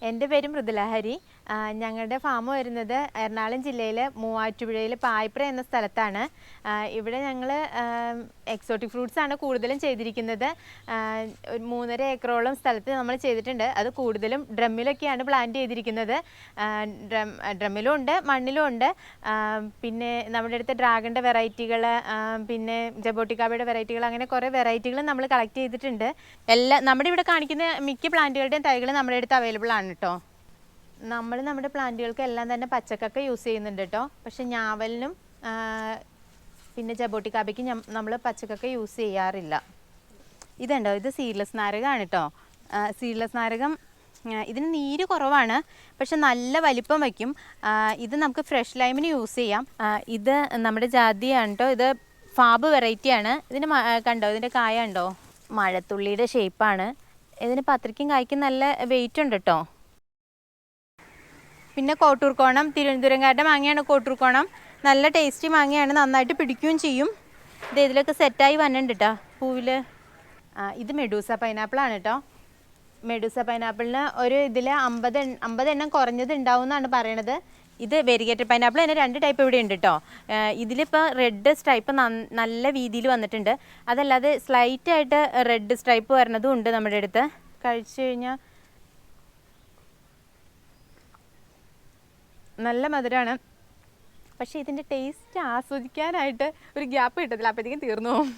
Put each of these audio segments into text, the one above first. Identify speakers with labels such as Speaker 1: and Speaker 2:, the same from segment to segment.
Speaker 1: എൻ്റെ പേര് മൃദുലഹരി. ഞങ്ങളുടെ ഫാം വരുന്നത് എറണാകുളം ജില്ലയിലെ മൂവാറ്റുപുഴയിൽ പായിപ്ര എന്ന സ്ഥലത്താണ്. ഇവിടെ ഞങ്ങൾ എക്സോട്ടിക് ഫ്രൂട്ട്സ് ആണ് കൂടുതലും ചെയ്തിരിക്കുന്നത്. 3.5 ഏക്കറോളം സ്ഥലത്ത് നമ്മൾ ചെയ്തിട്ടുണ്ട്. അത് കൂടുതലും ഡ്രമ്മിലൊക്കെയാണ് പ്ലാന്റ് ചെയ്തിരിക്കുന്നത്. ഡ്രമ്മിലും ഉണ്ട്, മണ്ണിലും ഉണ്ട്. പിന്നെ നമ്മുടെ അടുത്ത് ഡ്രാഗണിൻ്റെ വെറൈറ്റികൾ, പിന്നെ ജബോട്ടിക്കാബയുടെ വെറൈറ്റികൾ, അങ്ങനെ കുറേ വെറൈറ്റികൾ നമ്മൾ കളക്ട് ചെയ്തിട്ടുണ്ട്. നമ്മുടെ ഇവിടെ കാണിക്കുന്ന മിക്ക പ്ലാന്റുകളുടെയും തൈകൾ നമ്മുടെ അടുത്ത് അവൈലബിൾ ആണ് കേട്ടോ. നമ്മുടെ പ്ലാന്റുകൾക്ക് എല്ലാം തന്നെ പച്ചക്കൊക്കെ യൂസ് ചെയ്യുന്നുണ്ട് കേട്ടോ. പക്ഷെ ഞാവലിനും പിന്നെ ജബോട്ടിക്കാബയ്ക്കും നമ്മൾ പച്ചക്കൊക്കെ യൂസ് ചെയ്യാറില്ല. ഇതുണ്ടോ, ഇത് സീഡ്ലെസ് നാരകമാണ് കേട്ടോ. സീഡ്ലെസ് നാരകം ഇതിന് നീര് കുറവാണ്, പക്ഷെ നല്ല വലിപ്പം വയ്ക്കും. ഇത് നമുക്ക് ഫ്രഷ് ലൈമിന് യൂസ് ചെയ്യാം. ഇത് നമ്മുടെ ജാതിയാണ് കേട്ടോ. ഇത് ഫാബ് വെറൈറ്റിയാണ്. ഇതിന് കണ്ടോ, ഇതിൻ്റെ കായ ഉണ്ടോ, മഴത്തുള്ളിയുടെ ഷേപ്പാണ്. ഇതിന് പത്രിക്കും കായ്ക്കും നല്ല വെയിറ്റ് ഉണ്ട് കേട്ടോ. പിന്നെ കോട്ടൂർക്കോണം, തിരുവനന്തപുരംകാരുടെ മാങ്ങയാണ് കോട്ടൂർക്കോണം. നല്ല ടേസ്റ്റി മാങ്ങയാണ്, നന്നായിട്ട് പിടിക്കുകയും ചെയ്യും. ഇത് ഇതിലൊക്കെ സെറ്റായി വന്നിട്ടുണ്ട് കേട്ടോ പൂവിൽ. ഇത് മെഡൂസ പൈനാപ്പിളാണ് കേട്ടോ. മെഡൂസ പൈനാപ്പിളിന് ഒരു ഇതിൽ 50 എണ്ണം കുറഞ്ഞത് ഉണ്ടാവും എന്നാണ് പറയണത്. ഇത് വെരിഗേറ്റഡ് പൈനാപ്പിൾ തന്നെ 2 ടൈപ്പ് ഇവിടെ ഉണ്ട് കേട്ടോ. ഇതിലിപ്പോൾ റെഡ് സ്ട്രൈപ്പ് നല്ല വീതിയിൽ വന്നിട്ടുണ്ട്. അതല്ലാതെ സ്ലൈറ്റായിട്ട് റെഡ് സ്ട്രൈപ്പ് വരുന്നതും ഉണ്ട് നമ്മുടെ അടുത്ത്. കഴിച്ചു കഴിഞ്ഞാൽ നല്ല മധുരമാണ്. പക്ഷേ ഇതിൻ്റെ ടേസ്റ്റ് ആസ്വദിക്കാനായിട്ട് ഒരു ഗ്യാപ്പ് കിട്ടത്തില്ല, അപ്പോഴത്തേക്കും തീർന്നു പോകും.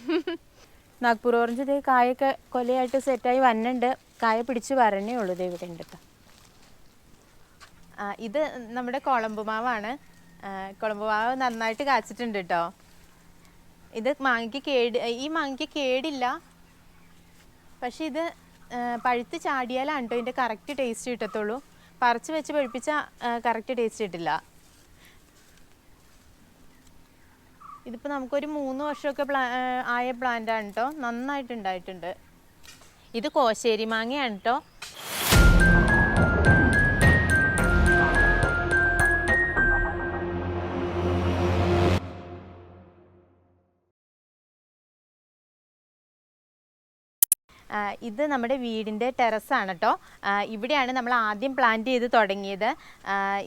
Speaker 1: നാഗ്പൂർ ഓറഞ്ച് ഇതേ കായൊക്കെ കൊലയായിട്ട് സെറ്റായി വന്നിട്ടുണ്ട്. കായ പിടിച്ച് വരണേ ഉള്ളൂ. ഇതേ ഇവിടെ ഉണ്ട് കേട്ടോ. ഇത് നമ്മുടെ കുളമ്പ് മാവാണ്. കുളമ്പ് മാവ് നന്നായിട്ട് കാച്ചിട്ടുണ്ട് കേട്ടോ. ഇത് ഈ മാങ്ങയ്ക്ക് കേടില്ല, പക്ഷെ ഇത് പഴുത്ത് ചാടിയാലാണ് കേട്ടോ ഇതിൻ്റെ കറക്റ്റ് ടേസ്റ്റ് കിട്ടത്തുള്ളൂ. പറിച്ച് വെച്ച് പഴുപ്പിച്ചാൽ കറക്റ്റ് ടേസ്റ്റ് കിട്ടില്ല. ഇതിപ്പോൾ നമുക്കൊരു 3 വർഷമൊക്കെ ആയ പ്ലാന്റാണ് കേട്ടോ. നന്നായിട്ടുണ്ടായിട്ടുണ്ട്. ഇത് കോശ്ശേരി മാങ്ങയാണ് കേട്ടോ. ഇത് നമ്മുടെ വീടിൻ്റെ ടെറസാണ് കേട്ടോ. ഇവിടെയാണ് നമ്മൾ ആദ്യം പ്ലാന്റ് ചെയ്ത് തുടങ്ങിയത്.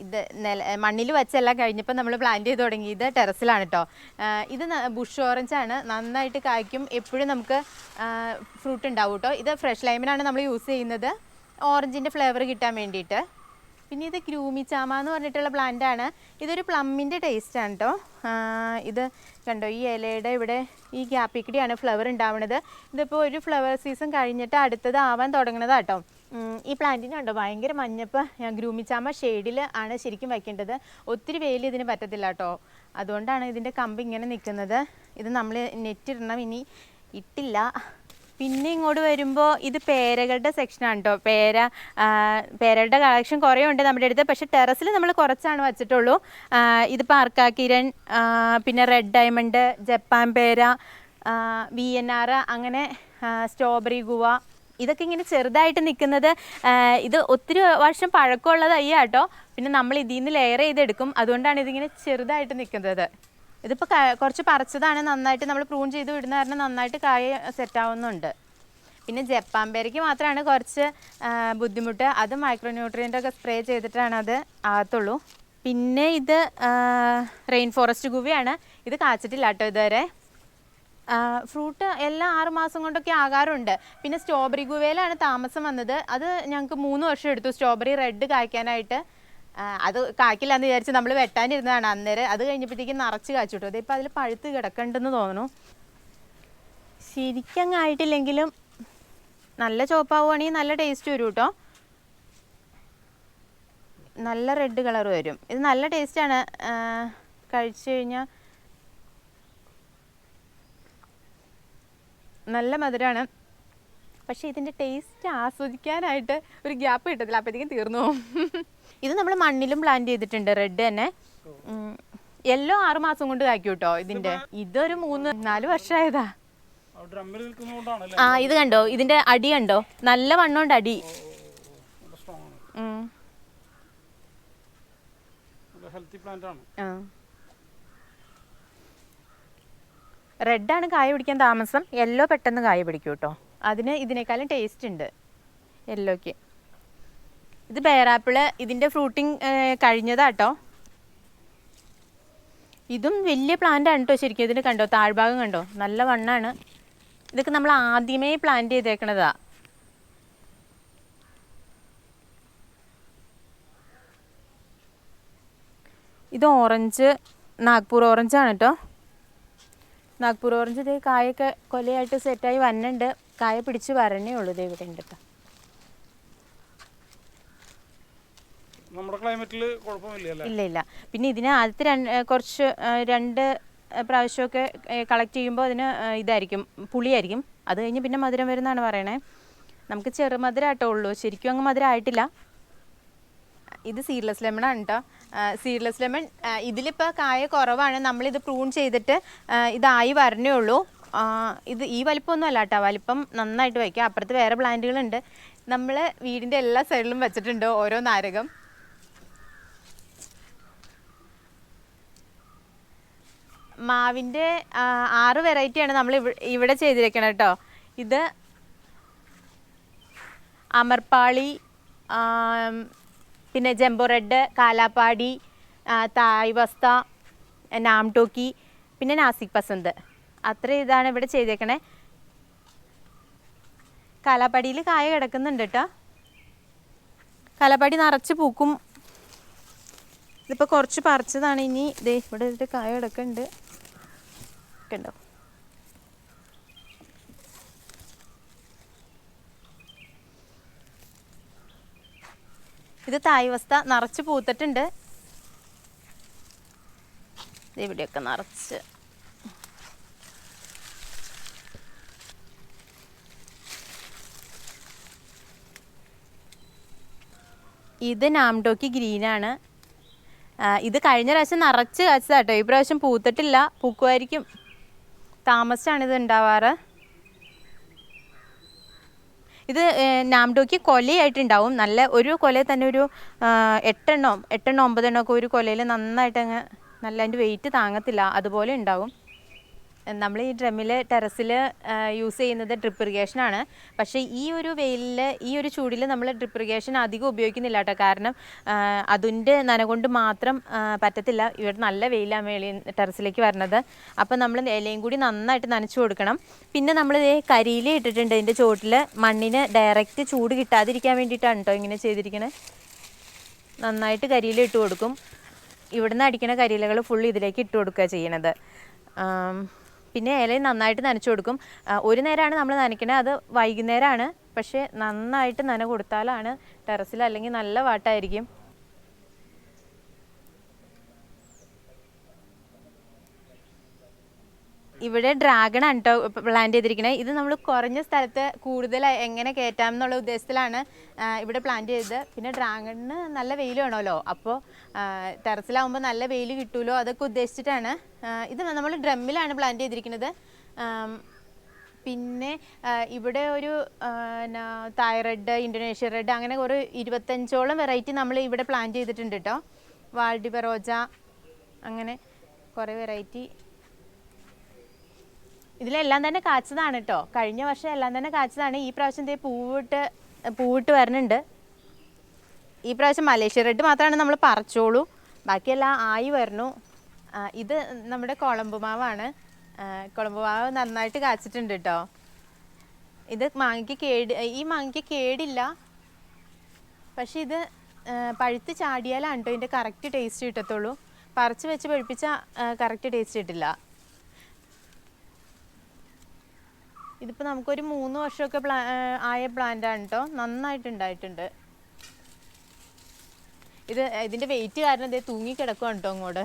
Speaker 1: ഇത് മണ്ണിൽ വെച്ചെല്ലാം കഴിഞ്ഞപ്പോൾ നമ്മൾ പ്ലാന്റ് ചെയ്ത് തുടങ്ങിയത് ടെറസിലാണ് കേട്ടോ. ഇത് ബുഷ് ഓറഞ്ചാണ്, നന്നായിട്ട് കായ്ക്കും. എപ്പോഴും നമുക്ക് ഫ്രൂട്ട് ഉണ്ടാവും കേട്ടോ. ഇത് ഫ്രഷ് ലൈമിനാണ് നമ്മൾ യൂസ് ചെയ്യുന്നത്, ഓറഞ്ചിൻ്റെ ഫ്ലേവർ കിട്ടാൻ വേണ്ടിയിട്ട്. പിന്നെ ഇത് ഗ്രൂമിച്ചാമ എന്ന് പറഞ്ഞിട്ടുള്ള പ്ലാന്റാണ്. ഇതൊരു പ്ലമ്മിൻ്റെ ടേസ്റ്റാണ് കേട്ടോ. ഇത് കണ്ടോ, ഈ ഇലയുടെ ഇവിടെ ഈ ഗ്യാപ്പിക്കിടെയാണ് ഫ്ലവർ ഉണ്ടാവുന്നത്. ഇതിപ്പോൾ ഒരു ഫ്ലവർ സീസൺ കഴിഞ്ഞിട്ട് അടുത്തത് ആവാൻ തുടങ്ങുന്നതാണ് കേട്ടോ. ഈ പ്ലാന്റിന് കണ്ടോ ഭയങ്കര മഞ്ഞപ്പ്. ഗ്രൂമിച്ചാമ ഷെയ്ഡിൽ ആണ് ശരിക്കും വയ്ക്കേണ്ടത്. ഒത്തിരി വെയിൽ ഇതിന് പറ്റത്തില്ല കേട്ടോ. അതുകൊണ്ടാണ് ഇതിൻ്റെ കമ്പ് ഇങ്ങനെ നിൽക്കുന്നത്. ഇത് നമ്മൾ നെറ്റിടണം, ഇനി ഇട്ടില്ല. പിന്നെ ഇങ്ങോട്ട് വരുമ്പോൾ ഇത് പേരകളുടെ സെക്ഷനാണ് കേട്ടോ. പേരകളുടെ കളക്ഷൻ കുറേ ഉണ്ട് നമ്മുടെ അടുത്ത്, പക്ഷേ ടെറസിൽ നമ്മൾ കുറച്ചാണ് വച്ചിട്ടുള്ളൂ. ഇതിപ്പോൾ അർക്കാക്കിരൻ, പിന്നെ റെഡ് ഡയമണ്ട്, ജപ്പാൻ പേര, VNR, അങ്ങനെ സ്ട്രോബെറി ഗുവ, ഇതൊക്കെ ഇങ്ങനെ ചെറുതായിട്ട് നിൽക്കുന്നത്. ഇത് ഒത്തിരി വർഷം പഴക്കമുള്ള തയ്യാ കേട്ടോ. പിന്നെ നമ്മൾ ഇതിൽ നിന്ന് ലെയർ ചെയ്തെടുക്കും, അതുകൊണ്ടാണ് ഇതിങ്ങനെ ചെറുതായിട്ട് നിൽക്കുന്നത്. ഇതിപ്പോൾ കുറച്ച് പറിച്ചതാണ്. നന്നായിട്ട് നമ്മൾ പ്രൂൺ ചെയ്ത് വിടുന്ന കാരണം നന്നായിട്ട് കായ സെറ്റാവുന്നുണ്ട്. പിന്നെ ജപ്പാൻ പേരയ്ക്ക് മാത്രമാണ് കുറച്ച് ബുദ്ധിമുട്ട്. അത് മൈക്രോന്യൂട്രിയൻ്റൊക്കെ സ്പ്രേ ചെയ്തിട്ടാണ് അത് ആകത്തുള്ളൂ. പിന്നെ ഇത് റെയിൻ ഫോറസ്റ്റ് ഗുവയാണ്. ഇത് കാച്ചിട്ടില്ല കേട്ടോ ഇതുവരെ. ഫ്രൂട്ട് എല്ലാം 6 മാസം കൊണ്ടൊക്കെ ആകാറുണ്ട്. പിന്നെ സ്ട്രോബെറി ഗുവയിലാണ് താമസം വന്നത്. അത് ഞങ്ങൾക്ക് 3 വർഷം എടുത്തു സ്ട്രോബെറി റെഡ് കായ്ക്കാനായിട്ട്. അത് കായ്ക്കില്ല എന്ന് വിചാരിച്ച് നമ്മൾ വെട്ടാനിരുന്നതാണ് അന്നേരം. അത് കഴിഞ്ഞപ്പോഴത്തേക്കും നിറച്ച് കാച്ചു കിട്ടും. അതിപ്പോൾ അതിൽ പഴുത്ത് കിടക്കണ്ടെന്ന് തോന്നുന്നു. ശരിക്കങ്ങ് ആയിട്ടില്ലെങ്കിലും നല്ല ചുവപ്പാവുകയാണെങ്കിൽ നല്ല ടേസ്റ്റ് വരും കേട്ടോ. നല്ല റെഡ് കളർ വരും. ഇത് നല്ല ടേസ്റ്റാണ്. കഴിച്ചു കഴിഞ്ഞാൽ നല്ല മധുരമാണ്. പക്ഷേ ഇതിൻ്റെ ടേസ്റ്റ് ആസ്വദിക്കാനായിട്ട് ഒരു ഗ്യാപ്പ് കിട്ടത്തില്ല, അപ്പോഴത്തേക്കും തീർന്നു പോകും. ഇത് നമ്മൾ മണ്ണിലും പ്ലാന്റ് ചെയ്തിട്ടുണ്ട്, റെഡ് തന്നെ. യെല്ലോ 6 മാസം കൊണ്ട് കായ്ക്കും കേട്ടോ ഇതിൻ്റെ. ഇതൊരു 3-4 വർഷമായതാ. ഇത് കണ്ടോ, ഇതിൻ്റെ അടി കണ്ടോ, നല്ല വണ്ണമുണ്ട് അടി. റെഡാണ് കായ പിടിക്കാൻ താമസം. യെല്ലോ പെട്ടെന്ന് കായ പിടിക്കും കേട്ടോ. അതിന് ഇതിനേക്കാളും ടേസ്റ്റ് ഉണ്ട് യെല്ലോയ്ക്ക്. ഇത് ബെയറാപ്പിള്, ഇതിൻ്റെ ഫ്രൂട്ടിങ് കഴിഞ്ഞതാട്ടോ. ഇതും വലിയ പ്ലാന്റ് ആണ് കേട്ടോ ശരിക്കും. ഇതിന് കണ്ടോ താഴ്ഭാഗം കണ്ടോ, നല്ല വണ്ണാണ്. ഇതൊക്കെ നമ്മൾ ആദ്യമേ പ്ലാന്റ് ചെയ്തേക്കണതാ. ഇത് ഓറഞ്ച്, നാഗ്പൂർ ഓറഞ്ചാണ് കേട്ടോ. നാഗ്പൂർ ഓറഞ്ച് ഇതേ കായൊക്കെ കൊലയായിട്ട് സെറ്റായി വന്നുണ്ട്. കായ പിടിച്ച് വരണേ ഉള്ളൂ. ഇതേ ഇവിടെ ഉണ്ട് കേട്ടോ.
Speaker 2: നമ്മുടെ ക്ലൈമറ്റിൽ കുഴപ്പമില്ല.
Speaker 1: ഇല്ല. പിന്നെ ഇതിന് ആദ്യത്തെ കുറച്ച് 2 പ്രാവശ്യമൊക്കെ കളക്ട് ചെയ്യുമ്പോൾ അതിന് ഇതായിരിക്കും, പുളിയായിരിക്കും. അത് കഴിഞ്ഞ് പിന്നെ മധുരം വരുന്നതാണ് പറയണേ. നമുക്ക് ചെറുമധുരം ആട്ടോ ഉള്ളൂ, ശരിക്കും അങ്ങ് മധുരം ആയിട്ടില്ല. ഇത് സീഡ്ലെസ് ലെമൺ ആണ് കേട്ടോ. സീഡ്ലെസ് ലെമൺ ഇതിലിപ്പോൾ കായ കുറവാണ്. നമ്മളിത് പ്രൂൺ ചെയ്തിട്ട് ഇതായി വരണേ ഉള്ളൂ. ഇത് ഈ വലിപ്പമൊന്നും അല്ല കേട്ടോ, വലിപ്പം നന്നായിട്ട് വയ്ക്കുക. അപ്പുറത്ത് വേറെ പ്ലാന്റുകളുണ്ട്. നമ്മൾ വീടിൻ്റെ എല്ലാ സൈഡിലും വെച്ചിട്ടുണ്ട് ഓരോ നാരകം. മാവിൻ്റെ 6 വെറൈറ്റിയാണ് നമ്മൾ ഇവിടെ ചെയ്തിരിക്കണം കേട്ടോ. ഇത് അമർപ്പാളി, പിന്നെ ജംബോ റെഡ്, കാലാപ്പാടി, തായ് വസ്ത, നാംടോക്കി, പിന്നെ നാസിക് പസന്ത്. അത്ര ഇതാണ് ഇവിടെ ചെയ്തേക്കണേ. കാലാപ്പാടിയിൽ കായ കിടക്കുന്നുണ്ട് കേട്ടോ. കാലാപ്പാടി നിറച്ച് പൂക്കും. ഇതിപ്പോൾ കുറച്ച് പറിച്ചതാണ്. ഇനി ദേ ഇവിടെ ഇതിൻ്റെ കായ കിടക്കുന്നുണ്ട് കണ്ടോ. ഇത് തായ് വസ്ത നിറച്ച് പൂത്തിട്ടുണ്ട്. ഇവിടെയൊക്കെ നിറച്ച്. ഇത് നാംടോക്കി ഗ്രീനാണ്. ഇത് കഴിഞ്ഞ പ്രാവശ്യം നിറച്ച് കാച്ചതാട്ടോ. ഈ പ്രാവശ്യം പൂത്തിട്ടില്ല, പൂക്കുമായിരിക്കും. താമസിച്ചാണ് ഇത് ഉണ്ടാവാറ്. ഇത് നാംടോക്കി കൊലയായിട്ടുണ്ടാവും. നല്ല ഒരു കൊലയിൽ തന്നെ ഒരു 8 എണ്ണോ 9 എണ്ണോ ഒക്കെ ഒരു കൊലയിൽ നന്നായിട്ട് അങ്ങ് നല്ല അതിൻ്റെ വെയിറ്റ് താങ്ങത്തില്ല, അതുപോലെ ഉണ്ടാവും. നമ്മൾ ഈ ഡ്രമ്മിൽ ടെറസിൽ യൂസ് ചെയ്യുന്നത് ഡ്രിപ്പ് ഇറിഗേഷനാണ്. പക്ഷേ ഈ ഒരു വെയിലിൽ, ഈ ഒരു ചൂടിൽ നമ്മൾ ഡ്രിപ്പ് ഇറിഗേഷൻ അധികം ഉപയോഗിക്കുന്നില്ല കേട്ടോ. കാരണം അതിൻ്റെ നന കൊണ്ട് മാത്രം പറ്റത്തില്ല. ഇവിടെ നല്ല വെയിലാണ് മേളിൽ ടെറസിലേക്ക് വരുന്നത്. അപ്പോൾ നമ്മൾ ഇലയും കൂടി നന്നായിട്ട് നനച്ചു കൊടുക്കണം. പിന്നെ നമ്മൾ കരിയില ഇട്ടിട്ടുണ്ട് ഇതിൻ്റെ ചുവട്ടിൽ. മണ്ണിന് ഡയറക്റ്റ് ചൂട് കിട്ടാതിരിക്കാൻ വേണ്ടിയിട്ടാണ് കേട്ടോ ഇങ്ങനെ ചെയ്തിരിക്കുന്നത്. നന്നായിട്ട് കരിയില ഇട്ട് കൊടുക്കും. ഇവിടുന്ന് അടിക്കുന്ന കരിയിലകൾ ഫുൾ ഇതിലേക്ക് ഇട്ട് കൊടുക്കുക ചെയ്യണത്. പിന്നെ ഇലയും നന്നായിട്ട് നനച്ചു കൊടുക്കും. ഒരു നേരമാണ് നമ്മൾ നനയ്ക്കണത്, അത് വൈകുന്നേരമാണ്. പക്ഷേ നന്നായിട്ട് നന കൊടുത്താലാണ് ടെറസിൽ, അല്ലെങ്കിൽ നല്ല വാട്ടായിരിക്കും. ഇവിടെ ഡ്രാഗൺ ആണ് കേട്ടോ പ്ലാന്റ് ചെയ്തിരിക്കുന്നത്. ഇത് നമ്മൾ കുറഞ്ഞ സ്ഥലത്ത് കൂടുതൽ എങ്ങനെ കയറ്റാം എന്നുള്ള ഉദ്ദേശത്തിലാണ് ഇവിടെ പ്ലാന്റ് ചെയ്തത്. പിന്നെ ഡ്രാഗണിന് നല്ല വെയിൽ വേണമല്ലോ, അപ്പോൾ ടെറസിലാവുമ്പോൾ നല്ല വെയിൽ കിട്ടുമല്ലോ, അതൊക്കെ ഉദ്ദേശിച്ചിട്ടാണ്. ഇത് നമ്മൾ ഡ്രമ്മിലാണ് പ്ലാന്റ് ചെയ്തിരിക്കുന്നത്. പിന്നെ ഇവിടെ ഒരു തായ് റെഡ്, ഇന്തോനേഷ്യ റെഡ്, അങ്ങനെ ഒരു 25ഓളം വെറൈറ്റി നമ്മൾ ഇവിടെ പ്ലാന്റ് ചെയ്തിട്ടുണ്ട് കേട്ടോ. വാൾഡിബറോജ, അങ്ങനെ കുറേ വെറൈറ്റി. ഇതിലെല്ലാം തന്നെ കാച്ചതാണ് കേട്ടോ. കഴിഞ്ഞ വർഷം എല്ലാം തന്നെ കാച്ചതാണ്. ഈ പ്രാവശ്യം ദേ പൂവിട്ട് വരുന്നുണ്ട്. ഈ പ്രാവശ്യം മലേഷ്യ റെഡ് മാത്രമാണ് നമ്മൾ പറിച്ചോളൂ, ബാക്കിയെല്ലാം ആയി വരണു. ഇത് നമ്മുടെ കുളമ്പ് മാവാണ്. കുളമ്പ് മാവ് നന്നായിട്ട് കാച്ചിട്ടുണ്ട് കേട്ടോ. ഇത് ഈ മാങ്ങയ്ക്ക് കേടില്ല, പക്ഷെ ഇത് പഴുത്ത് ചാടിയാലാണ് കേട്ടോ ഇതിൻ്റെ കറക്റ്റ് ടേസ്റ്റ് കിട്ടത്തുള്ളൂ. പറിച്ച് വെച്ച് പഴുപ്പിച്ചാൽ കറക്റ്റ് ടേസ്റ്റ് കിട്ടില്ല. ഇതിപ്പോൾ നമുക്കൊരു 3 വർഷമൊക്കെ ആയ പ്ലാന്റാണ് കേട്ടോ. നന്നായിട്ടുണ്ടായിട്ടുണ്ട്. ഇതിൻ്റെ വെയിറ്റ് കാരണം ഇത് തൂങ്ങിക്കിടക്കുകയാണ് കേട്ടോ അങ്ങോട്ട്.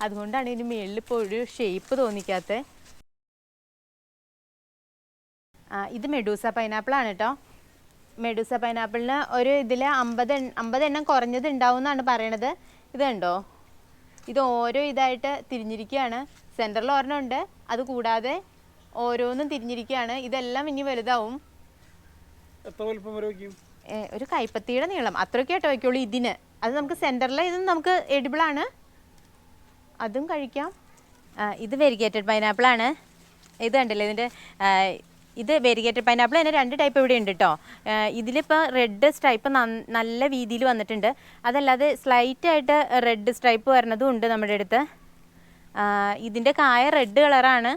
Speaker 1: അതുകൊണ്ടാണ് ഇതിന് മുകളിൽ ഇപ്പോൾ ഒരു ഷേപ്പ് തോന്നിക്കാത്തത്. ഇത് മെഡൂസ പൈനാപ്പിളാണ് കേട്ടോ. മെഡൂസ പൈനാപ്പിളിന് ഒരു ഇതിൽ 50 എണ്ണം കുറഞ്ഞത് ഉണ്ടാവും എന്നാണ് പറയണത്. ഇത് കണ്ടോ, ഇത് ഓരോ ഇതായിട്ട് തിരിഞ്ഞിരിക്കുകയാണ്. സെൻറ്ററിൽ ഒരെണ്ണം ഉണ്ട്, അത് കൂടാതെ ഓരോന്നും തിരിഞ്ഞിരിക്കുകയാണ്. ഇതെല്ലാം ഇനി വലുതാവും. ഒരു കൈപ്പത്തിയുടെ നീളം അത്രയൊക്കെ ആയിട്ട് വയ്ക്കുള്ളൂ ഇതിന്. അത് നമുക്ക് സെൻറ്ററിൽ ഇതും നമുക്ക് എഡിബിളാണ്, അതും കഴിക്കാം. ഇത് വെരിഗേറ്റഡ് പൈനാപ്പിളാണ്. ഇത് കണ്ടില്ലേ, ഇതിൻ്റെ ഇത് വെരിഗേറ്റഡ് പൈനാപ്പിൾ തന്നെ 2 ടൈപ്പ് ഇവിടെ ഉണ്ട് കേട്ടോ. ഇതിലിപ്പോൾ റെഡ് സ്ട്രൈപ്പ് നല്ല വീതിയിൽ വന്നിട്ടുണ്ട്. അതല്ലാതെ സ്ലൈറ്റായിട്ട് റെഡ് സ്ട്രൈപ്പ് വരുന്നതും ഉണ്ട് നമ്മുടെ അടുത്ത്. ഇതിൻ്റെ കായ റെഡ് കളറാണ്.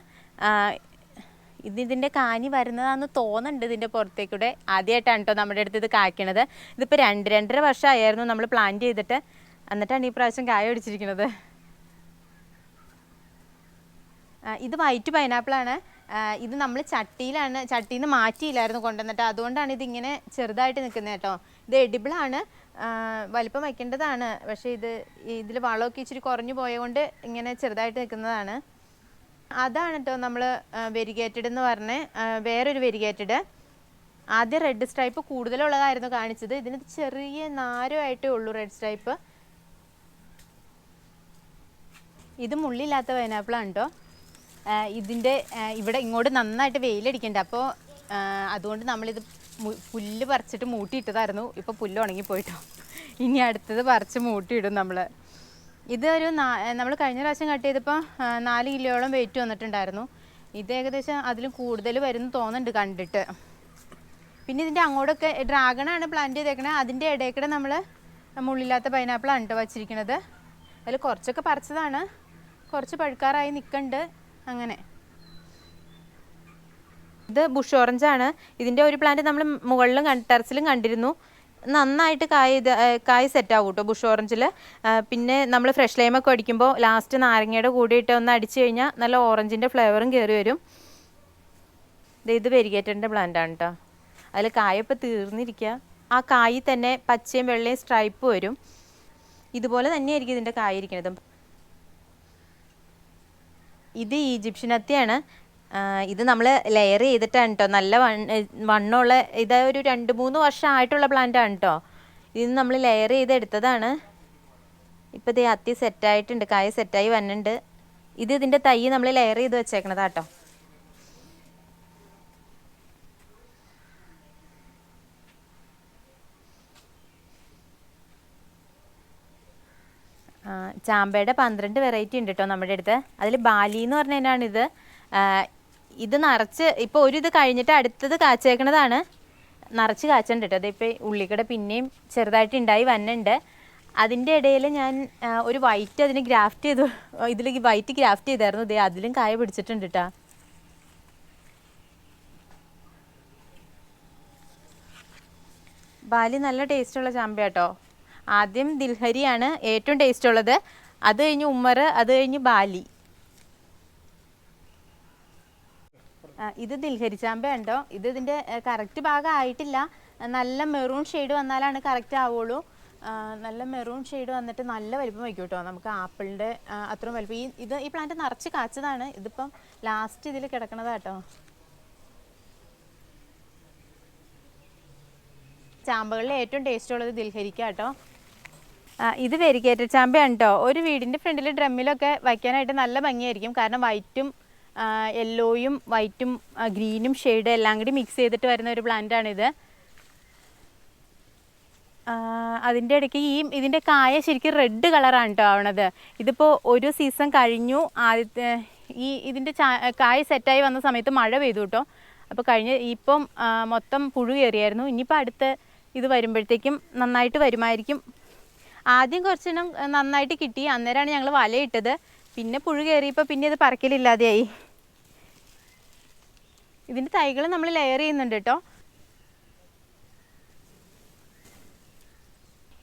Speaker 1: ഇതിൻ്റെ കാനി വരുന്നതാണെന്ന് തോന്നുന്നുണ്ട് ഇതിൻ്റെ പുറത്തേക്കൂടെ. ആദ്യമായിട്ടാണ് കേട്ടോ നമ്മുടെ അടുത്ത് ഇത് കായ്ക്കണത്. ഇതിപ്പോൾ 2-2.5 വർഷമായിരുന്നു നമ്മൾ പ്ലാന്റ് ചെയ്തിട്ട്. എന്നിട്ടാണ് ഈ പ്രാവശ്യം കായ പിടിച്ചിരിക്കുന്നത്. ഇത് വൈറ്റ് പൈനാപ്പിളാണ്. ഇത് നമ്മൾ ചട്ടിയിൽ നിന്ന് മാറ്റിയില്ലായിരുന്നു കൊണ്ടുവന്നിട്ട്. അതുകൊണ്ടാണ് ഇതിങ്ങനെ ചെറുതായിട്ട് നിൽക്കുന്നത് കേട്ടോ. ഇത് എഡിബിളാണ്, വലിപ്പം വയ്ക്കേണ്ടതാണ്. പക്ഷേ ഇതിൽ വളമൊക്കെ ഇച്ചിരി കുറഞ്ഞു പോയതുകൊണ്ട് ഇങ്ങനെ ചെറുതായിട്ട് നിൽക്കുന്നതാണ്. അതാണ് കേട്ടോ നമ്മൾ വെരിഗേറ്റഡ് എന്ന് പറഞ്ഞ് വേറൊരു വെരിഗേറ്റഡ്. ആദ്യം റെഡ് സ്ട്രൈപ്പ് കൂടുതലുള്ളതായിരുന്നു കാണിച്ചത്. ഇതിന് ചെറിയ നാരുമായിട്ടേ ഉള്ളൂ റെഡ് സ്ട്രൈപ്പ്. ഇത് മുള്ളില്ലാത്ത പൈനാപ്പിളാണ് കേട്ടോ. ഇതിൻ്റെ ഇവിടെ ഇങ്ങോട്ട് നന്നായിട്ട് വെയിലടിക്കണ്ട. അപ്പോൾ അതുകൊണ്ട് നമ്മളിത് പുല്ല് പറിച്ചിട്ട് മൂട്ടിയിട്ടതായിരുന്നു. ഇപ്പോൾ പുല്ല് ഉണങ്ങിപ്പോയിട്ടോ. ഇനി അടുത്തത് പറിച്ച് മൂട്ടിയിടും നമ്മൾ. ഇതൊരു നമ്മൾ കഴിഞ്ഞ പ്രാവശ്യം കട്ട് ചെയ്തപ്പോൾ 4 കിലോയോളം വെയിറ്റ് വന്നിട്ടുണ്ടായിരുന്നു. ഇത് ഏകദേശം അതിലും കൂടുതൽ വരുന്നു തോന്നുന്നുണ്ട് കണ്ടിട്ട്. പിന്നെ ഇതിൻ്റെ അങ്ങോട്ടൊക്കെ ഡ്രാഗണാണ് പ്ലാന്റ് ചെയ്തേക്കണത്. അതിൻ്റെ ഇടയ്ക്കിടെ നമ്മൾ മുള്ളില്ലാത്ത പൈനാപ്പിളാണ് കേട്ടോ വച്ചിരിക്കുന്നത്. അതിൽ കുറച്ചൊക്കെ പറിച്ചതാണ്, കുറച്ച് പഴുക്കാറായി നിൽക്കുന്നുണ്ട്. അങ്ങനെ ഇത് ബുഷ് ഓറഞ്ചാണ്. ഇതിൻ്റെ ഒരു പ്ലാന്റ് നമ്മൾ മുകളിലും ടെറസിലും കണ്ടിരുന്നു. നന്നായിട്ട് കായ് സെറ്റാവും കേട്ടോ ബുഷ് ഓറഞ്ചിൽ. പിന്നെ നമ്മൾ ഫ്രഷ് ലൈമൊക്കെ അടിക്കുമ്പോൾ ലാസ്റ്റ് നാരങ്ങയുടെ കൂടിയിട്ട് ഒന്ന് അടിച്ചു കഴിഞ്ഞാൽ നല്ല ഓറഞ്ചിൻ്റെ ഫ്ലേവറും കയറി വരും. ഇത് വെരിഗേറ്റഡിൻ്റെ പ്ലാന്റാണ് കേട്ടോ. അതിൽ കായപ്പോൾ തീർന്നിരിക്കുക. ആ കായി തന്നെ പച്ചയും വെള്ളയും സ്ട്രൈപ്പ് വരും. ഇതുപോലെ തന്നെയായിരിക്കും ഇതിൻ്റെ കായിരിക്കുന്നത്. ഇത് ഈജിപ്ഷ്യൻ അത്തിയാണ്. ഇത് നമ്മൾ ലെയർ ചെയ്തിട്ടാണ് കേട്ടോ. നല്ല വണ്ണമുള്ള ഇത് ഒരു 2-3 വർഷമായിട്ടുള്ള പ്ലാന്റാണ് കേട്ടോ. ഇത് നമ്മൾ ലെയർ ചെയ്തെടുത്തതാണ്. ഇപ്പോൾ ഇത് അത്തി സെറ്റായിട്ടുണ്ട്, കായ സെറ്റായി വന്നിട്ടുണ്ട്. ഇതിൻ്റെ തൈ നമ്മൾ ലെയർ ചെയ്ത് വെച്ചേക്കണതാ കേട്ടോ. ചാമ്പയുടെ 12 വെറൈറ്റി ഉണ്ട് കേട്ടോ നമ്മുടെ അടുത്ത്. അതിൽ ബാലി എന്ന് പറഞ്ഞതിനാണ് ഇത്. ഇത് നിറച്ച് ഇപ്പോൾ ഇത് കഴിഞ്ഞിട്ട് അടുത്തത് കാച്ചേക്കണതാണ്. നിറച്ച് കാച്ചുണ്ട് കേട്ടോ. അതിപ്പോൾ ഉള്ളിക്കട പിന്നെയും ചെറുതായിട്ട് ഉണ്ടായി വന്നിട്ടുണ്ട്. അതിൻ്റെ ഇടയിൽ ഞാൻ ഒരു വൈറ്റ് അതിന് ഗ്രാഫ്റ്റ് ചെയ്തു. ഇതിൽ വൈറ്റ് ഗ്രാഫ്റ്റ് ചെയ്തായിരുന്നു. ഇതേ അതിലും കായ പിടിച്ചിട്ടുണ്ട് കേട്ടോ. ബാലി നല്ല ടേസ്റ്റുള്ള ചാമ്പ കേട്ടോ. ആദ്യം ദിൽഹരിയാണ് ഏറ്റവും ടേസ്റ്റ് ഉള്ളത്. അത് കഴിഞ്ഞ് ഉമ്മർ, അത് കഴിഞ്ഞ് ബാലി. ഇത് ദിൽഹരി ചാമ്പ ഉണ്ടോ. ഇതിൻ്റെ കറക്റ്റ് ഭാഗം ആയിട്ടില്ല. നല്ല മെറൂൺ ഷെയ്ഡ് വന്നാലാണ് കറക്റ്റ് ആവുള്ളൂ. നല്ല മെറൂൺ ഷെയ്ഡ് വന്നിട്ട് നല്ല വലിപ്പം വയ്ക്കും കേട്ടോ. നമുക്ക് ആപ്പിളിൻ്റെ അത്രയും വലിപ്പം. ഈ പ്ലാന്റ് നിറച്ച് കാച്ചതാണ്. ഇതിപ്പം ലാസ്റ്റ് ഇതിൽ കിടക്കണതാ കേട്ടോ. ചാമ്പകളിൽ ഏറ്റവും ടേസ്റ്റ് ഉള്ളത് ദിൽഹരിക്ക കേട്ടോ. ഇത് വെരിഗേറ്റഡ് ചാമ്പയാണ് കേട്ടോ. ഒരു വീടിൻ്റെ ഫ്രണ്ടിൽ ഡ്രമ്മിലൊക്കെ വയ്ക്കാനായിട്ട് നല്ല ഭംഗിയായിരിക്കും. കാരണം വൈറ്റും യെല്ലോയും വൈറ്റും ഗ്രീനും ഷെയ്ഡ് എല്ലാം കൂടി മിക്സ് ചെയ്തിട്ട് വരുന്ന ഒരു പ്ലാന്റാണിത്. അതിൻ്റെ ഇടയ്ക്ക് ഇതിൻ്റെ കായ ശരിക്കും റെഡ് കളറാണ് കേട്ടോ ആവണത്. ഇതിപ്പോൾ ഒരു സീസൺ കഴിഞ്ഞു. ആദ്യത്തെ ഇതിൻ്റെ കായ സെറ്റായി വന്ന സമയത്ത് മഴ പെയ്തു കേട്ടോ. അപ്പോൾ ഇപ്പം മൊത്തം പുഴു കയറിയായിരുന്നു. ഇനിയിപ്പോൾ അടുത്ത് ഇത് വരുമ്പോഴത്തേക്കും നന്നായിട്ട് വരുമായിരിക്കും. ആദ്യം കുറച്ചെണ്ണം നന്നായിട്ട് കിട്ടി. അന്നേരമാണ് ഞങ്ങൾ വലയിട്ടത്. പിന്നെ പുഴു കയറിയപ്പോൾ പിന്നെ ഇത് പറക്കലില്ലാതെയായി. ഇതിൻ്റെ തൈകൾ നമ്മൾ ലെയർ ചെയ്യുന്നുണ്ട് കേട്ടോ.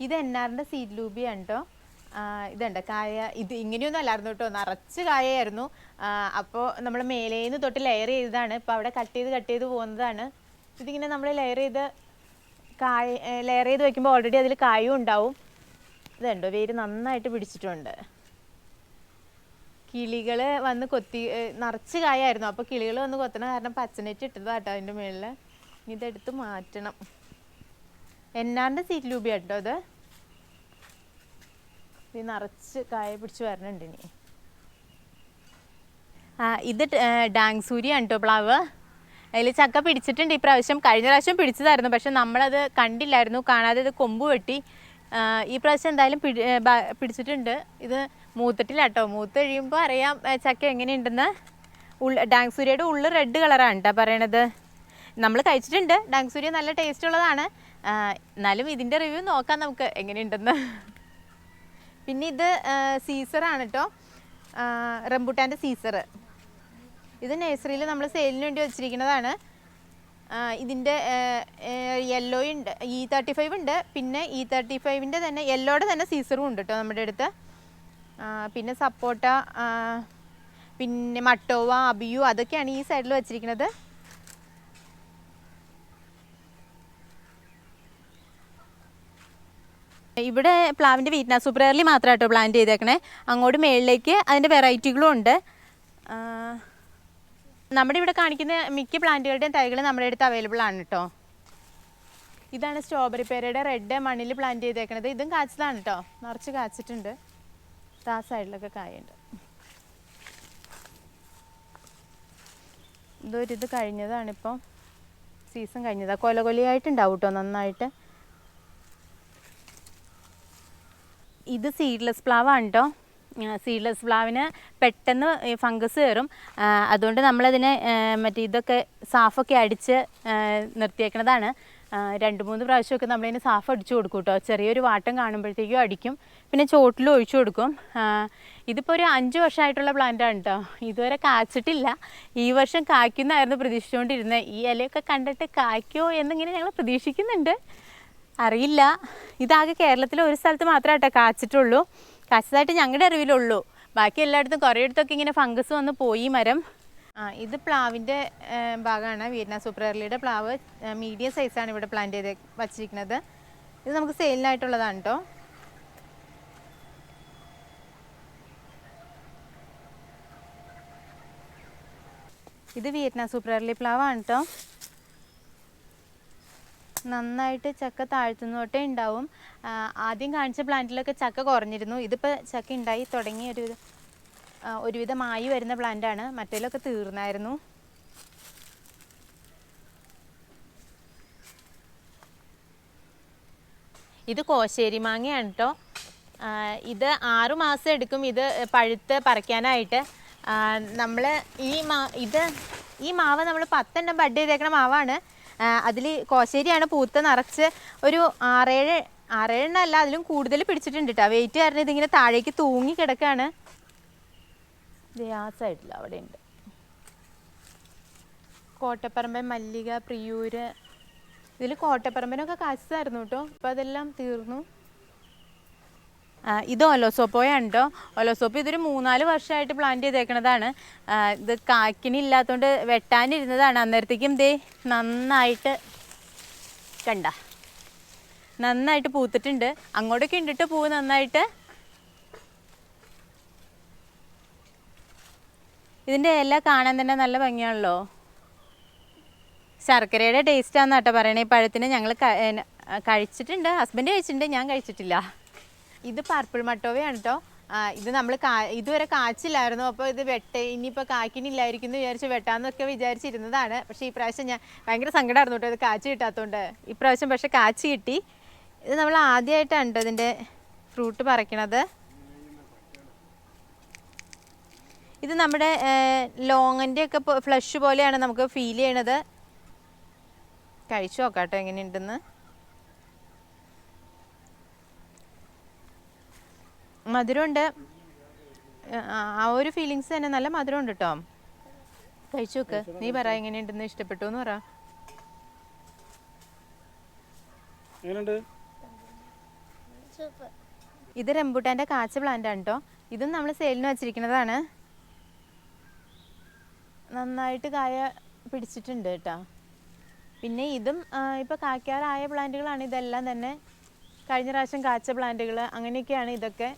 Speaker 1: ഇത് എന്നാറിൻ്റെ സീഡ് ലൂബിയാണ് കേട്ടോ. ഇതുണ്ട് കായ. ഇത് ഇങ്ങനെയൊന്നും അല്ലായിരുന്നു കേട്ടോ, നിറച്ച് കായായിരുന്നു. അപ്പോൾ നമ്മൾ മേലേന്ന് തൊട്ട് ലെയർ ചെയ്തതാണ്. ഇപ്പോൾ അവിടെ കട്ട് ചെയ്ത് പോകുന്നതാണ്. ഇതിങ്ങനെ നമ്മൾ ലെയർ ചെയ്ത് വയ്ക്കുമ്പോൾ ഓൾറെഡി അതിൽ കായും ഉണ്ടാവും. ഇതുണ്ടോ, വേര് നന്നായിട്ട് പിടിച്ചിട്ടുണ്ട്. കിളികൾ വന്ന് കൊത്തി, നിറച്ച് കായായിരുന്നു. അപ്പോൾ കിളികൾ വന്ന് കൊത്തണ കാരണം പച്ചനെറ്റ് ഇട്ടതാട്ടോ അതിൻ്റെ മുകളിൽ. ഇനി ഇതെടുത്ത് മാറ്റണം. എന്നാറിൻ്റെ സീറ്റ് ലൂബി കേട്ടോ ഇത്. ഇത് നിറച്ച് കായ പിടിച്ച് വരണുണ്ട് ഇനി. ഇത് ഡാങ്സൂരിയാണ് കേട്ടോ പ്ലാവ്. അതിൽ ചക്ക പിടിച്ചിട്ടുണ്ട് ഈ പ്രാവശ്യം. കഴിഞ്ഞ പ്രാവശ്യം പിടിച്ചതായിരുന്നു, പക്ഷെ നമ്മളത് കണ്ടില്ലായിരുന്നു. കാണാതെ ഇത് കൊമ്പ് വെട്ടി. ഈ പ്രാവശ്യം എന്തായാലും പിടിച്ചിട്ടുണ്ട്. ഇത് മൂത്തിട്ടില്ല കേട്ടോ. മൂത്ത് കഴിയുമ്പോൾ അറിയാം ചക്ക എങ്ങനെയുണ്ടെന്ന്. ഡാങ്സൂരിയുടെ ഉള്ളു റെഡ് കളറാണ് കേട്ടോ പറയണത്. നമ്മൾ കഴിച്ചിട്ടുണ്ട്. ഡാങ്സൂര്യ നല്ല ടേസ്റ്റ് ഉള്ളതാണ്. എന്നാലും ഇതിൻ്റെ റിവ്യൂ നോക്കാം നമുക്ക് എങ്ങനെയുണ്ടെന്ന്. പിന്നെ ഇത് സീസറാണ് കേട്ടോ, റംബുട്ടാൻ്റെ സീസർ. ഇത് നഴ്സറിയിൽ നമ്മൾ സെയിലിന് വേണ്ടി വെച്ചിരിക്കുന്നതാണ്. ഇതിൻ്റെ യെല്ലോ ഉണ്ട്, E35 ഉണ്ട്, പിന്നെ E35ൻ്റെ തന്നെ യെല്ലോയുടെ തന്നെ സീസറും ഉണ്ട് കേട്ടോ നമ്മുടെ അടുത്ത്. പിന്നെ സപ്പോട്ട, പിന്നെ മട്ടോവ, അബിയു അതൊക്കെയാണ് ഈ സൈഡിൽ വെച്ചിരിക്കുന്നത്. ഇവിടെ പ്ലാവിൻ്റെ വീറ്റ്നാസ് സൂപ്പർ എയർലി മാത്രം കേട്ടോ പ്ലാന്റ് ചെയ്തേക്കണേ. അങ്ങോട്ട് മേളിലേക്ക് അതിൻ്റെ വെറൈറ്റികളും ഉണ്ട്. നമ്മുടെ ഇവിടെ കാണിക്കുന്ന മിക്ക പ്ലാന്റുകളുടെയും തൈകൾ നമ്മുടെ അടുത്ത് അവൈലബിൾ ആണ് കേട്ടോ. ഇതാണ് സ്ട്രോബെറി പേരയുടെ റെഡ് മണ്ണിൽ പ്ലാന്റ് ചെയ്തേക്കണത്. ഇതും കാച്ചതാണ് കേട്ടോ, നിറച്ച് കാച്ചിട്ടുണ്ട്. ആ സൈഡിലൊക്കെ കായുണ്ട്. ഇതൊരിത് കഴിഞ്ഞതാണിപ്പോൾ, സീസൺ കഴിഞ്ഞതാണ്. കൊലകൊലിയായിട്ടുണ്ടാവും കേട്ടോ നന്നായിട്ട്. ഇത് സീഡ്ലെസ് പ്ലാവാണ് കേട്ടോ. സീഡ്ലെസ് പ്ലാവിന് പെട്ടെന്ന് ഫംഗസ് കയറും. അതുകൊണ്ട് നമ്മളതിനെ മറ്റേ ഇതൊക്കെ സാഫൊക്കെ അടിച്ച് നിർത്തിയേക്കുന്നതാണ്. 2-3 പ്രാവശ്യമൊക്കെ നമ്മളതിന് സാഫ് അടിച്ചു കൊടുക്കും കേട്ടോ. ചെറിയൊരു വാട്ടം കാണുമ്പോഴത്തേക്കും അടിക്കും, പിന്നെ ചോട്ടിലും ഒഴിച്ചു കൊടുക്കും. ഇതിപ്പോൾ ഒരു 5 വർഷമായിട്ടുള്ള പ്ലാന്റാണ് കേട്ടോ. ഇതുവരെ കാച്ചിട്ടില്ല. ഈ വർഷം കായ്ക്കുന്നതായിരുന്നു പ്രതീക്ഷിച്ചുകൊണ്ടിരുന്നത്. ഈ ഇലയൊക്കെ കണ്ടിട്ട് കായ്ക്കോ എന്നിങ്ങനെ ഞങ്ങൾ പ്രതീക്ഷിക്കുന്നുണ്ട്, അറിയില്ല. ഇതാകെ കേരളത്തിൽ ഒരു സ്ഥലത്ത് മാത്രമേ കേട്ടോ കാച്ചിട്ടുള്ളൂ, കാച്ചതായിട്ട് ഞങ്ങളുടെ അറിവിലുള്ളൂ. ബാക്കി എല്ലായിടത്തും കുറേ ഇടത്തൊക്കെ ഇങ്ങനെ ഫംഗസ് വന്ന് പോയി മരം. ഇത് പ്ലാവിൻ്റെ ഭാഗമാണ്. വീറ്റ്നാസ് സൂപ്പർ എയർലിയുടെ പ്ലാവ് മീഡിയം സൈസാണ് ഇവിടെ പ്ലാന്റ് ചെയ്ത് വച്ചിരിക്കുന്നത്. ഇത് നമുക്ക് സെയിലിനായിട്ടുള്ളതാണ് കേട്ടോ. ഇത് വീറ്റ്നാസ് സൂപ്പർ എയർലി പ്ലാവാണ് കേട്ടോ. നന്നായിട്ട് ചക്ക താഴ്ത്തുന്ന തൊട്ടേ ഉണ്ടാവും. ആദ്യം കാണിച്ച പ്ലാന്റിലൊക്കെ ചക്ക കുറഞ്ഞിരുന്നു. ഇതിപ്പോൾ ചക്ക ഉണ്ടായി തുടങ്ങി ഒരുവിധമായി വരുന്ന പ്ലാന്റാണ്. മറ്റേലൊക്കെ തീർന്നായിരുന്നു. ഇത് കോശേരി മാങ്ങയാണ് കേട്ടോ. ഇത് 6 മാസം എടുക്കും ഇത് പഴുത്ത് പറിക്കാനായിട്ട്. നമ്മൾ ഈ മാവ് നമ്മൾ 10 എണ്ണം ബഡ് ചെയ്തേക്കണ മാവാണ്. അതിൽ കോശേരിയാണ് പൂത്ത് നിറച്ച് ഒരു 6-7 എണ്ണം അല്ല അതിലും കൂടുതൽ പിടിച്ചിട്ടുണ്ട് കേട്ടോ. വെയിറ്റ് കാരണം ഇതിങ്ങനെ താഴേക്ക് തൂങ്ങി കിടക്കുകയാണ്. ആ സൈഡിൽ അവിടെ ഉണ്ട് കോട്ടപ്പറമ്പൻ, മല്ലിക, പ്രിയൂര്. ഇതിൽ കോട്ടപ്പറമ്പനൊക്കെ കാച്ചതായിരുന്നു കേട്ടോ, ഇപ്പം അതെല്ലാം തീർന്നു. ഇത് ഒലോസോപ്പോയാണ് കേട്ടോ. ഒലോസോപ്പ് ഇതൊരു 3-4 വർഷമായിട്ട് പ്ലാന്റ് ചെയ്തേക്കണതാണ്. ഇത് കായ്ക്കണില്ലാത്തതുകൊണ്ട് വെട്ടാനിരുന്നതാണ്. അന്നേരത്തേക്കും ദേ നന്നായിട്ട് നന്നായിട്ട് പൂത്തിട്ടുണ്ട്. അങ്ങോട്ടൊക്കെ ഉണ്ടിട്ട് പൂവ് നന്നായിട്ട്. ഇതിൻ്റെ ഇല കാണാൻ തന്നെ നല്ല ഭംഗിയാണല്ലോ. ശർക്കരയുടെ ടേസ്റ്റാന്ന് കേട്ടോ പറയണേ. ഈ പഴത്തിന് ഞങ്ങൾ കഴിച്ചിട്ടുണ്ട്, ഹസ്ബൻഡ് കഴിച്ചിട്ടുണ്ട്, ഞാൻ കഴിച്ചിട്ടില്ല. ഇത് പർപ്പിൾ മട്ടോവയാണ് കേട്ടോ. ഇത് നമ്മൾ ഇതുവരെ കാച്ചില്ലായിരുന്നു. അപ്പോൾ ഇത് ഇനിയിപ്പോൾ കായ്ക്കണില്ലായിരിക്കും എന്ന് വിചാരിച്ച് വെട്ടാന്നൊക്കെ വിചാരിച്ചിരുന്നതാണ്. പക്ഷേ ഈ പ്രാവശ്യം ഞാൻ ഭയങ്കര സങ്കടമായിരുന്നു കേട്ടോ ഇത് കാച്ചി കിട്ടാത്തതുകൊണ്ട്. ഇപ്രാവശ്യം പക്ഷേ കാച്ചി കിട്ടി. ഇത് നമ്മൾ ആദ്യമായിട്ടാണ് കേട്ടോ ഇതിൻ്റെ ഫ്രൂട്ട് പറിക്കണത്. ഇത് നമ്മുടെ ലോങ്ങിൻ്റെ ഒക്കെ ഫ്ലഷ് പോലെയാണ് നമുക്ക് ഫീൽ ചെയ്യണത്. കഴിച്ചു നോക്കാം കേട്ടോ എങ്ങനെയുണ്ടെന്ന്. മധുരമുണ്ട്, ആ ഒരു ഫീലിങ്സ് തന്നെ. നല്ല മധുരമുണ്ട് കേട്ടോ. കഴിച്ചു നോക്ക്, നീ പറ എങ്ങനെയുണ്ടെന്ന്. ഇഷ്ടപ്പെട്ടു എന്ന് പറ. ഇത് റംബൂട്ടാൻ്റെ കാച്ച പ്ലാന്റാണ് കേട്ടോ. ഇതും നമ്മൾ സെയിലിന് വെച്ചിരിക്കുന്നതാണ്. നന്നായിട്ട് കായ പിടിച്ചിട്ടുണ്ട് കേട്ടോ. പിന്നെ ഇതും ഇപ്പോൾ കായ്ക്കാറായ പ്ലാന്റുകളാണ് ഇതെല്ലാം തന്നെ. കഴിഞ്ഞ പ്രാവശ്യം കാച്ച പ്ലാന്റുകൾ അങ്ങനെയൊക്കെയാണ് ഇതൊക്കെ.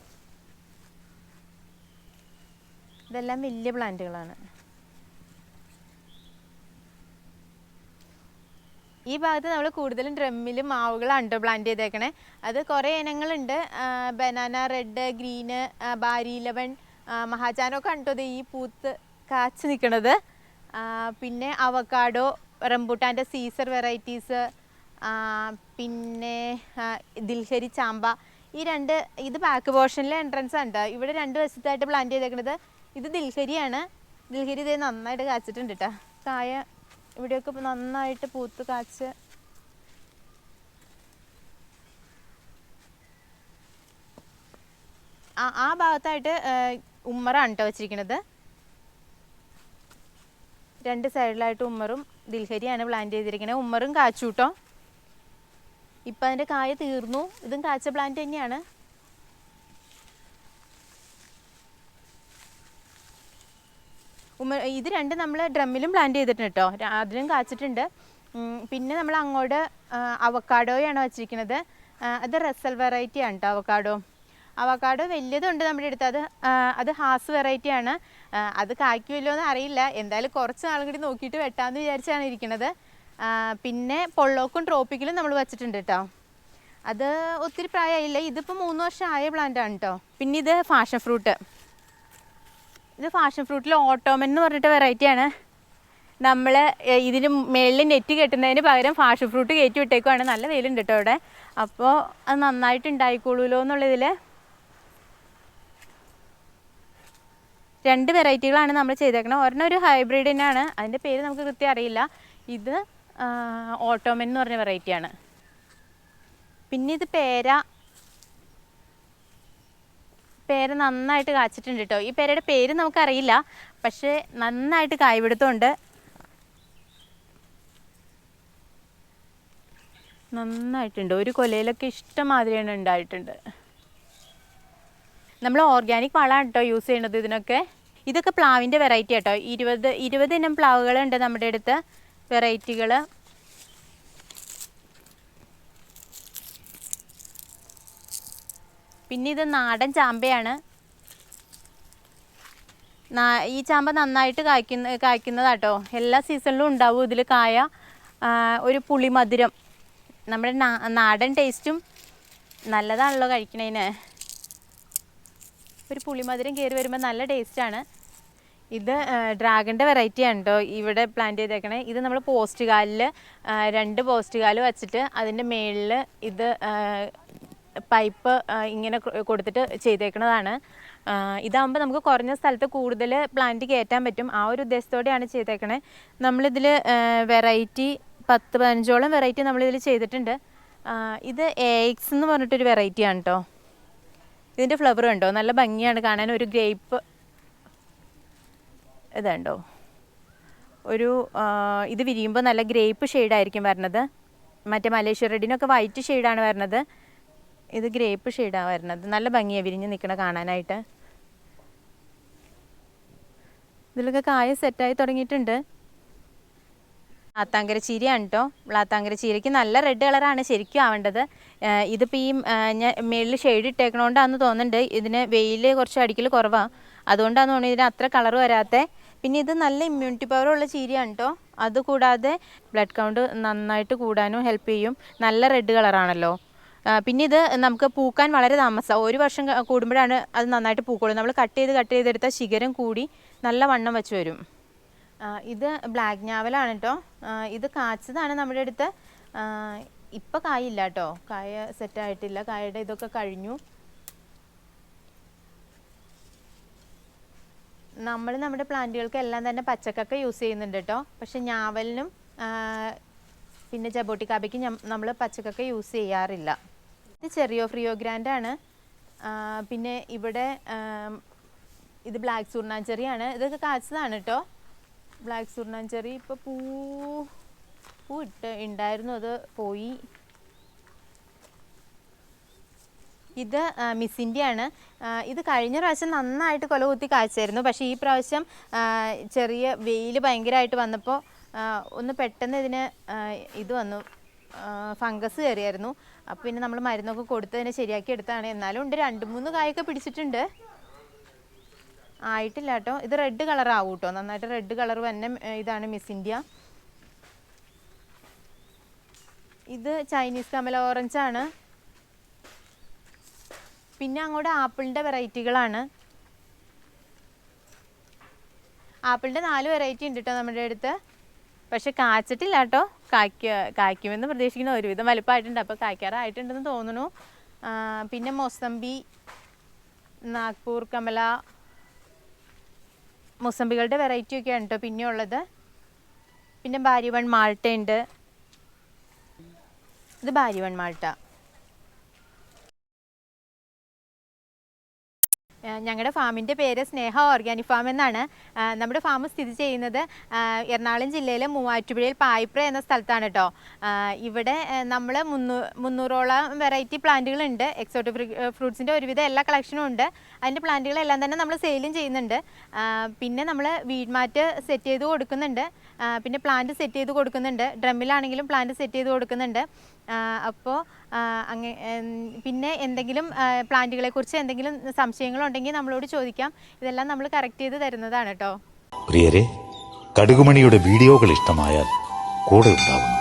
Speaker 1: ഇതെല്ലാം വലിയ പ്ലാന്റുകളാണ്. ഈ ഭാഗത്ത് നമ്മൾ കൂടുതലും ഡ്രമ്മിലും മാവുകളാണ് കേട്ടോ പ്ലാന്റ് ചെയ്തേക്കണേ. അത് കുറേ ഇനങ്ങളുണ്ട്. ബനാന, റെഡ്, ഗ്രീന്, ബാരി 11, മഹാജാനൊക്കെ കണ്ടോ ഈ പൂത്ത് കാച്ച് നിൽക്കണത്. പിന്നെ അവക്കാഡോ, റംബൂട്ടാൻ്റെ സീസർ വെറൈറ്റീസ്, പിന്നെ ദിൽഹരി ചാമ്പ. ഇത് ബാക്ക് പോർഷനിലെ എൻട്രൻസ് ആണ് കേട്ടോ. ഇവിടെ 2 വശത്തായിട്ട് പ്ലാന്റ് ചെയ്തേക്കുന്നത്. ഇത് ദിൽഹരിയാണ്. ദിൽഹരി ഇതേ നന്നായിട്ട് കാച്ചിട്ടുണ്ട് കേട്ടോ. കായ ഇവിടെയൊക്കെ ഇപ്പം നന്നായിട്ട് പൂത്ത് കാച്ച് ആ ഭാഗത്തായിട്ട് ഉമ്മറാണ് കേട്ടോ വെച്ചിരിക്കുന്നത്. 2 സൈഡിലായിട്ട് ഉമ്മറും ദിൽഹരിയാണ് പ്ലാന്റ് ചെയ്തിരിക്കുന്നത്. ഉമ്മറും കാച്ചു കേട്ടോ. ഇപ്പം അതിൻ്റെ കായ തീർന്നു. ഇതും കാച്ച പ്ലാന്റ് തന്നെയാണ്. ഇത് രണ്ടും നമ്മൾ ഡ്രമ്മിലും പ്ലാന്റ് ചെയ്തിട്ടുണ്ട് കേട്ടോ. അതിലും കാച്ചിട്ടുണ്ട്. പിന്നെ നമ്മൾ അങ്ങോട്ട് അവക്കാഡോയാണ് വച്ചിരിക്കുന്നത്. അത് റസൽ വെറൈറ്റി ആണ് കേട്ടോ. അവക്കാഡോ വലിയതുണ്ട് നമ്മുടെ അടുത്ത്. അത് ഹാസ് വെറൈറ്റിയാണ്. അത് കായ്ക്കുമല്ലോ എന്ന് അറിയില്ല. എന്തായാലും കുറച്ച് നാളും കൂടി നോക്കിയിട്ട് വെട്ടാമെന്ന് വിചാരിച്ചാണ് ഇരിക്കുന്നത്. പിന്നെ പൊള്ളോക്കും ട്രോപ്പിക്കലും നമ്മൾ വച്ചിട്ടുണ്ട് കേട്ടോ. അത് ഒത്തിരി പ്രായമായില്ല. ഇതിപ്പോൾ 3 വർഷം ആയ പ്ലാന്റാണ് കേട്ടോ. പിന്നെ ഇത് ഫാഷൻ ഫ്രൂട്ട്. ഇത് ഫാഷൻ ഫ്രൂട്ടിൽ ഓട്ടോമൻ എന്ന് പറഞ്ഞിട്ട് വെറൈറ്റിയാണ്. നമ്മൾ ഇതിന് മേളിൽ നെറ്റ് കെട്ടുന്നതിന് പകരം ഫാഷൻ ഫ്രൂട്ട് കയറ്റി വിട്ടേക്കുവാണ്. നല്ല വെയിലുണ്ട് കേട്ടോ ഇവിടെ. അപ്പോൾ അത് നന്നായിട്ട് ഉണ്ടായിക്കോളൂല്ലോ എന്നുള്ളതിൽ 2 വെറൈറ്റികളാണ് നമ്മൾ ചെയ്തേക്കുന്നത്. ഒരെണ്ണം ഒരു ഹൈബ്രിഡ് തന്നെയാണ്. അതിൻ്റെ പേര് നമുക്ക് കൃത്യം അറിയില്ല. ഇത് ഓട്ടോമൻ എന്ന് പറഞ്ഞ വെറൈറ്റിയാണ്. പിന്നെ ഇത് പേര നന്നായിട്ട് കാച്ചിട്ടുണ്ട് കേട്ടോ. ഈ പേരയുടെ പേര് നമുക്കറിയില്ല, പക്ഷേ നന്നായിട്ട് കായ്പിടുത്തമുണ്ട്. നന്നായിട്ടുണ്ട്. ഒരു കൊലയിലൊക്കെ ഇഷ്ടംമാതിരിയാണ് ഉണ്ടായിട്ടുണ്ട്. നമ്മൾ ഓർഗാനിക് വളമാണ് കേട്ടോ യൂസ് ചെയ്യുന്നത് ഇതിനൊക്കെ. ഇതൊക്കെ പ്ലാവിൻ്റെ വെറൈറ്റി കേട്ടോ. 20 ഇനം പ്ലാവുകളുണ്ട് നമ്മുടെ അടുത്ത്, വെറൈറ്റികൾ. പിന്നെ ഇത് നാടൻ ചാമ്പയാണ്. ഈ ചാമ്പ നന്നായിട്ട് കായ്ക്കുന്നതാട്ടോ. എല്ലാ സീസണിലും ഉണ്ടാവും ഇതിൽ കായ. ഒരു പുളിമധുരം, നമ്മുടെ നാടൻ ടേസ്റ്റും നല്ലതാണല്ലോ കഴിക്കണതിന്. ഒരു പുളിമധുരം കയറി വരുമ്പോൾ നല്ല ടേസ്റ്റാണ്. ഇത് ഡ്രാഗണിൻ്റെ വെറൈറ്റിയാണ് കേട്ടോ ഇവിടെ പ്ലാന്റ് ചെയ്തേക്കണേ. ഇത് നമ്മൾ പോസ്റ്റ് കാലിൽ 2 പോസ്റ്റ് കാല് വച്ചിട്ട് അതിൻ്റെ മേളിൽ ഇത് പൈപ്പ് ഇങ്ങനെ കൊടുത്തിട്ട് ചെയ്തേക്കുന്നതാണ്. ഇതാകുമ്പോൾ നമുക്ക് കുറഞ്ഞ സ്ഥലത്ത് കൂടുതൽ പ്ലാന്റ് കയറ്റാൻ പറ്റും. ആ ഒരു ഉദ്ദേശത്തോടെയാണ് ചെയ്തേക്കണേ. നമ്മളിതിൽ വെറൈറ്റി 10-15ഓളം വെറൈറ്റി നമ്മളിതിൽ ചെയ്തിട്ടുണ്ട്. ഇത് AX എന്ന് പറഞ്ഞിട്ടൊരു വെറൈറ്റിയാണ് കേട്ടോ. ഇതിൻ്റെ ഫ്ലവർ കണ്ടോ, നല്ല ഭംഗിയാണ് കാണാൻ. ഒരു ഗ്രേപ്പ് ഇതുണ്ടോ, ഇത് വിരിയുമ്പോൾ നല്ല ഗ്രേപ്പ് ഷെയ്ഡായിരിക്കും വരണത്. മറ്റേ മലേഷ്യ റെഡിനൊക്കെ വൈറ്റ് ഷെയ്ഡാണ് വരണത്. ഇത് ഗ്രേപ്പ് ഷെയ്ഡാണ് വരുന്നത്. നല്ല ഭംഗിയാണ് വിരിഞ്ഞ് നിൽക്കണ കാണാനായിട്ട്. ഇതിലൊക്കെ കായ സെറ്റായി തുടങ്ങിയിട്ടുണ്ട്. വ്ളാത്താങ്കര ചീരയാണ് കേട്ടോ. വ്ളാത്താങ്കര ചീരയ്ക്ക് നല്ല റെഡ് കളറാണ് ശരിക്കും ആവേണ്ടത്. ഇതിപ്പോൾ ഈ ഞാൻ മേളിൽ ഷെയ്ഡ് ഇട്ടേക്കണോണ്ടാന്ന് തോന്നുന്നുണ്ട്. ഇതിന് വെയിൽ കുറച്ച് അടിക്കൽ കുറവാണ്, അതുകൊണ്ടാണ് തോന്നുന്നത് ഇതിന് അത്ര കളർ വരാത്തത്. പിന്നെ ഇത് നല്ല ഇമ്മ്യൂണിറ്റി പവറുള്ള ചീരയാണ് കേട്ടോ. അതുകൂടാതെ ബ്ലഡ് കൗണ്ട് നന്നായിട്ട് കൂടാനും ഹെൽപ്പ് ചെയ്യും. നല്ല റെഡ് കളറാണല്ലോ. പിന്നെ ഇത് നമുക്ക് പൂക്കാൻ വളരെ താമസമാണ്. 1 വർഷം കൂടുമ്പോഴാണ് അത് നന്നായിട്ട് പൂക്കുള്ളൂ. നമ്മൾ കട്ട് ചെയ്തെടുത്താൽ ശിഖരം കൂടി നല്ല വണ്ണം വെച്ച് വരും. ഇത് ബ്ലാക്ക് ഞാവലാണ് കേട്ടോ. ഇത് കാച്ചതാണ് നമ്മുടെ അടുത്ത്. ഇപ്പം കായില്ല കേട്ടോ, കായ സെറ്റായിട്ടില്ല. കായയുടെ ഇതൊക്കെ കഴിഞ്ഞു. നമ്മുടെ പ്ലാന്റുകൾക്ക് എല്ലാം തന്നെ പച്ചക്കൊക്കെ യൂസ് ചെയ്യുന്നുണ്ട് കേട്ടോ. പക്ഷെ ഞാവലിനും പിന്നെ ജബോട്ടിക്കാബയ്ക്കും നമ്മൾ പച്ചക്കൊക്കെ യൂസ് ചെയ്യാറില്ല. ഇത് ചെറിയോ ഫ്രിയോ ഗ്രാൻഡാണ്. പിന്നെ ഇവിടെ ഇത് ബ്ലാക്ക് സുർണാഞ്ചെറിയാണ്. ഇതൊക്കെ കാച്ചതാണ് കേട്ടോ. ബ്ലാക്ക് സുർണാഞ്ചെറി ഇപ്പോൾ പൂ ഉണ്ടായിരുന്നു, അത് പോയി. ഇത് മിസിൻ്റെയാണ്. ഇത് കഴിഞ്ഞ പ്രാവശ്യം നന്നായിട്ട് കൊല കുത്തി കായ്ച്ചായിരുന്നു. പക്ഷേ ഈ പ്രാവശ്യം ചെറിയ വെയിൽ ഭയങ്കരമായിട്ട് വന്നപ്പോൾ ഒന്ന് പെട്ടെന്ന് ഇതിന് ഇത് വന്നു, ഫംഗസ് കയറിയായിരുന്നു. അപ്പോൾ പിന്നെ നമ്മൾ മരുന്നൊക്കെ കൊടുത്ത് ഇതിനെ ശരിയാക്കി എടുത്താണ്. എന്നാലും ഉണ്ട്, 2-3 കായൊക്കെ പിടിച്ചിട്ടുണ്ട്. ആയിട്ടില്ല കേട്ടോ. ഇത് റെഡ് കളർ ആവും കേട്ടോ, നന്നായിട്ട് റെഡ് കളർ തന്നെ. ഇതാണ് മിസ് ഇന്ത്യ. ഇത് ചൈനീസ് കമല ഓറഞ്ചാണ്. പിന്നെ അങ്ങോട്ട് ആപ്പിളിൻ്റെ വെറൈറ്റികളാണ്. ആപ്പിളിൻ്റെ 4 വെറൈറ്റി ഉണ്ട് കേട്ടോ നമ്മുടെ അടുത്ത്. പക്ഷെ കാച്ചിട്ടില്ല കേട്ടോ. കായ്ക്കുമെന്ന് പ്രതീക്ഷിക്കുന്ന ഒരുവിധം വലുപ്പമായിട്ടുണ്ട്. അപ്പോൾ കായ്ക്കാറായിട്ടുണ്ടെന്ന് തോന്നുന്നു. പിന്നെ മൊസമ്പി, നാഗ്പൂർ കമല, മൊസമ്പികളുടെ വെറൈറ്റി ഒക്കെയാണ് കേട്ടോ പിന്നെ ഉള്ളത്. പിന്നെ ബാരി 1 മാൾട്ട ഉണ്ട്. ഇത് ബാരി 1 മാൾട്ട. ഞങ്ങളുടെ ഫാമിൻ്റെ പേര് സ്നേഹ ഓർഗാനിക് ഫാം എന്നാണ്. നമ്മുടെ ഫാം സ്ഥിതി ചെയ്യുന്നത് എറണാകുളം ജില്ലയിലെ മൂവാറ്റുപുഴയിൽ പായിപ്ര എന്ന സ്ഥലത്താണ് കേട്ടോ. ഇവിടെ നമ്മൾ 300ഓളം വെറൈറ്റി പ്ലാന്റുകളുണ്ട്. എക്സോട്ടിക് ഫ്രൂട്ട്സിൻ്റെ ഒരുവിധം എല്ലാ കളക്ഷനും ഉണ്ട്. അതിൻ്റെ പ്ലാന്റുകളെല്ലാം തന്നെ നമ്മൾ സെയിലും ചെയ്യുന്നുണ്ട്. പിന്നെ നമ്മൾ വീട് മാറ്റ് സെറ്റ് ചെയ്ത് കൊടുക്കുന്നുണ്ട്. പിന്നെ പ്ലാന്റ് സെറ്റ് ചെയ്ത് കൊടുക്കുന്നുണ്ട്. ഡ്രമ്മിലാണെങ്കിലും പ്ലാന്റ് സെറ്റ് ചെയ്ത് കൊടുക്കുന്നുണ്ട്. അപ്പോൾ പിന്നെ എന്തെങ്കിലും പ്ലാന്റുകളെക്കുറിച്ച് എന്തെങ്കിലും സംശയങ്ങളുണ്ടെങ്കിൽ നമ്മളോട് ചോദിക്കാം. ഇതെല്ലാം നമ്മൾ കറക്റ്റ് ചെയ്ത് തരുന്നതാണ് കേട്ടോ.
Speaker 3: പ്രിയരെ, കടുകുമണിയുടെ വീഡിയോകൾ ഇഷ്ടമായാൽ കൂടെ ഉണ്ടാവണം.